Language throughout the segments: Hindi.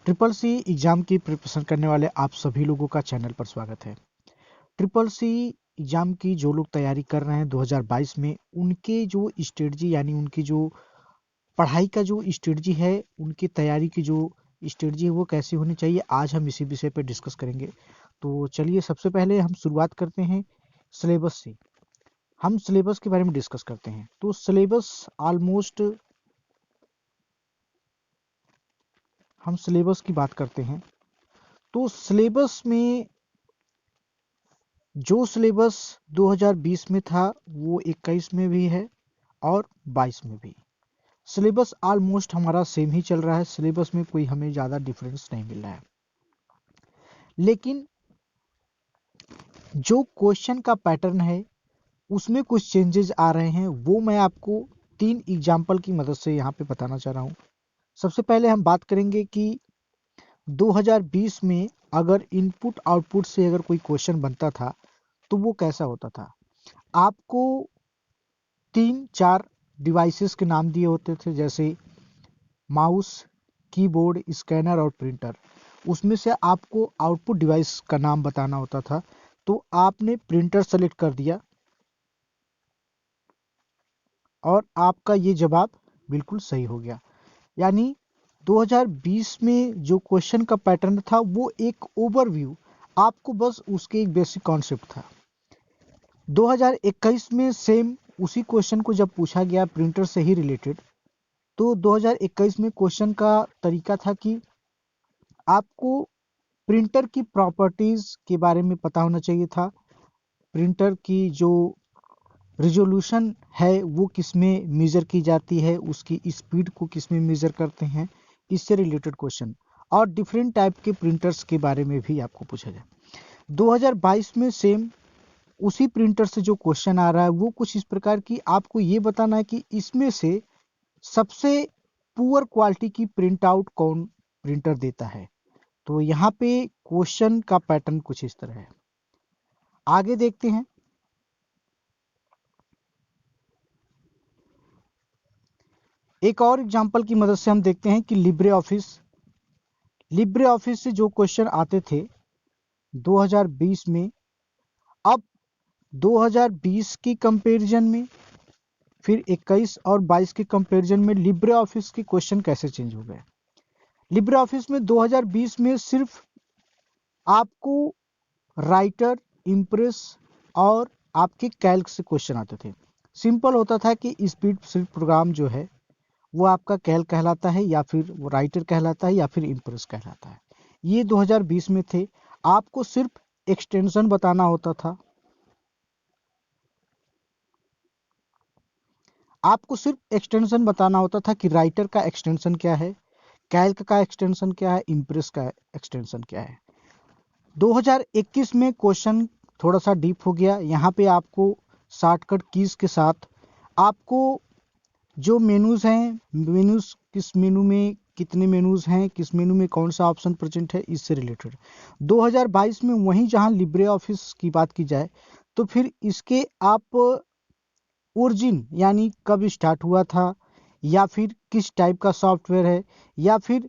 ट्रिपल सी एग्ज़ाम की प्रिपरेशन करने वाले आप सभी लोगों का चैनल पर स्वागत है। ट्रिपल सी एग्ज़ाम की जो लोग तैयारी कर रहे हैं 2022 में, उनके जो स्ट्रेटजी यानी उनकी जो पढ़ाई का जो स्ट्रेटजी है, उनकी तैयारी की जो स्ट्रेटजी है वो कैसी होनी चाहिए, आज हम इसी विषय पर डिस्कस करेंगे। तो चलिए सबसे पहले हम शुरुआत करते हैं सिलेबस से। हम सिलेबस के बारे में डिस्कस करते हैं। तो सिलेबस ऑलमोस्ट हम सिलेबस की बात करते हैं तो सिलेबस में जो सिलेबस 2020 में था वो 21 में भी है और 22 में भी। सिलेबस ऑलमोस्ट हमारा सेम ही चल रहा है, सिलेबस में कोई हमें ज़्यादा डिफरेंस नहीं मिल रहा है। लेकिन जो क्वेश्चन का पैटर्न है उसमें कुछ चेंजेस आ रहे हैं, वो मैं आपको 3 एग्जाम्पल की मदद से यहाँ पे बताना चाह रहा हूँ। सबसे पहले हम बात करेंगे कि 2020 में अगर इनपुट आउटपुट से अगर कोई क्वेश्चन बनता था तो वो कैसा होता था। आपको 3-4 डिवाइसेस के नाम दिए होते थे, जैसे माउस, कीबोर्ड, स्कैनर और प्रिंटर। उसमें से आपको आउटपुट डिवाइस का नाम बताना होता था। तो आपने प्रिंटर सेलेक्ट कर दिया और आपका ये जवाब बिल्कुल सही हो गया। यानी 2020 में जो क्वेश्चन का पैटर्न था वो एक ओवरव्यू, आपको बस उसके एक बेसिक कॉन्सेप्ट था। 2021 में सेम उसी क्वेश्चन को जब पूछा गया प्रिंटर से ही रिलेटेड, तो 2021 में क्वेश्चन का तरीका था कि आपको प्रिंटर की प्रॉपर्टीज के बारे में पता होना चाहिए था। प्रिंटर की जो रिजोल्यूशन है वो किस में मेजर की जाती है, उसकी स्पीड को किस में मेजर करते हैं, इससे रिलेटेड क्वेश्चन। और डिफरेंट टाइप के प्रिंटर्स के बारे में भी आपको पूछा जाए। 2022 में सेम उसी प्रिंटर से जो क्वेश्चन आ रहा है वो कुछ इस प्रकार की, आपको ये बताना है कि इसमें से सबसे पुअर क्वालिटी की प्रिंट आउट कौन प्रिंटर देता है। तो यहाँ पे क्वेश्चन का पैटर्न कुछ इस तरह है। आगे देखते हैं। एक और एग्जांपल की मदद से हम देखते हैं कि लिब्रे ऑफिस से जो क्वेश्चन आते थे 2020 में, अब 2020 की कंपैरिजन में, फिर 21 और 22 के कंपैरिजन में लिब्रे ऑफिस के क्वेश्चन कैसे चेंज हो गए। लिब्रे ऑफिस में 2020 में सिर्फ आपको राइटर, इम्प्रेस और आपके कैल्क से क्वेश्चन आते थे। सिंपल होता था कि स्पीड सिर्फ प्रोग्राम जो है वो आपका कैल्क कहलाता है, या फिर वो राइटर कहलाता है, या फिर इम्प्रेस कहलाता है। ये 2020 में थे। आपको सिर्फ एक्सटेंशन बताना होता था, कि राइटर का एक्सटेंशन क्या है, कैल्क का एक्सटेंशन क्या है, इम्प्रेस का एक्सटेंशन क्या है। 2021 में क्वेश्चन थोड़ा सा डीप हो गया। यहाँ पे आपको शॉर्टकट कीज के साथ आपको जो मेनूज हैं, मेनूज किस मेनू में कितने मेनूज हैं, किस मेनू में कौन सा ऑप्शन प्रेजेंट है, इससे रिलेटेड 2022 में वहीं जहां लिब्रे ऑफिस की बात की जाए तो फिर इसके आप ओरिजिन यानी कब स्टार्ट हुआ था, या फिर किस टाइप का सॉफ्टवेयर है, या फिर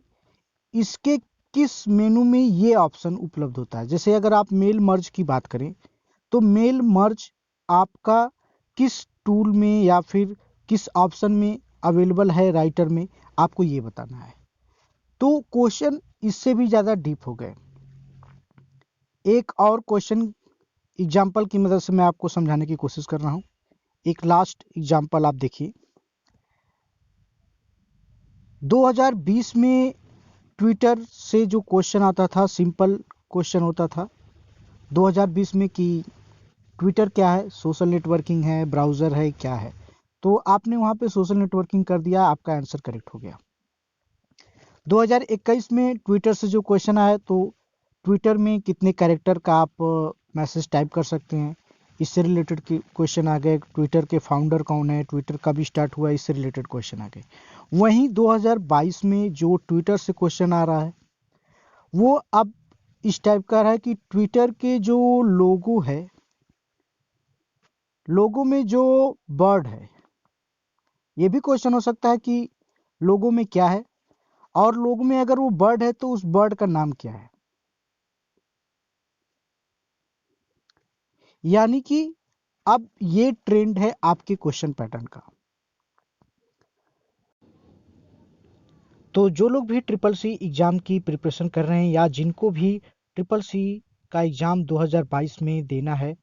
इसके किस मेनू में ये ऑप्शन उपलब्ध होता है। जैसे अगर आप मेल मर्ज की बात करें तो मेल मर्ज आपका किस टूल में या फिर किस ऑप्शन में अवेलेबल है, राइटर में, आपको ये बताना है। तो क्वेश्चन इससे भी ज़्यादा डीप हो गए। एक और क्वेश्चन एग्जाम्पल की मदद से मैं आपको समझाने की कोशिश कर रहा हूँ। एक लास्ट एग्जाम्पल आप देखिए। 2020 में ट्विटर से जो क्वेश्चन आता था, सिंपल क्वेश्चन होता था 2020 में कि ट्विटर क्या है, सोशल नेटवर्किंग है, ब्राउज़र है, क्या है। तो आपने वहाँ पे सोशल नेटवर्किंग कर दिया, आपका आंसर करेक्ट हो गया। 2021 में ट्विटर से जो क्वेश्चन आया तो ट्विटर में कितने कैरेक्टर का आप मैसेज टाइप कर सकते हैं, इससे रिलेटेड क्वेश्चन आ गए। ट्विटर के फाउंडर कौन है, ट्विटर कब स्टार्ट हुआ, इससे रिलेटेड क्वेश्चन आ गए। वहीं 2022 में जो ट्विटर से क्वेश्चन आ रहा है वो अब इस टाइप का रहा है कि ट्विटर के जो लोगो है, लोगो में जो बर्ड है, ये भी क्वेश्चन हो सकता है कि लोगो में क्या है। और लोगों में अगर वो बर्ड है तो उस बर्ड का नाम क्या है। यानी कि अब ये ट्रेंड है आपके क्वेश्चन पैटर्न का। तो जो लोग भी ट्रिपल सी एग्ज़ाम की प्रिपरेशन कर रहे हैं या जिनको भी ट्रिपल सी का एग्ज़ाम 2022 में देना है,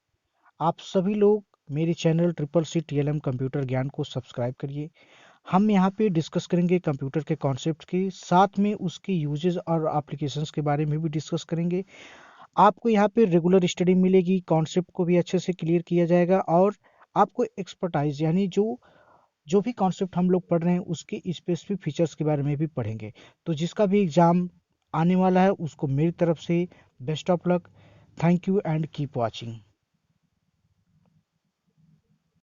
आप सभी लोग मेरे channel triple C T L M computer Gyan को सब्सक्राइब करिए। हम यहाँ पे डिस्कस करेंगे कंप्यूटर के कॉन्सेप्ट के साथ में उसके यूजेस और एप्लीकेशंस के बारे में भी डिस्कस करेंगे। आपको यहाँ पे रेगुलर स्टडी मिलेगी, कॉन्सेप्ट को भी अच्छे से क्लियर किया जाएगा और आपको एक्सपर्टाइज यानी जो जो भी कॉन्सेप्ट हम लोग पढ़ रहे हैं उसके स्पेसिफिक फीचर्स के बारे में भी पढ़ेंगे। तो जिसका भी एग्ज़ाम आने वाला है उसको मेरी तरफ से best of luck. Thank you and keep watching.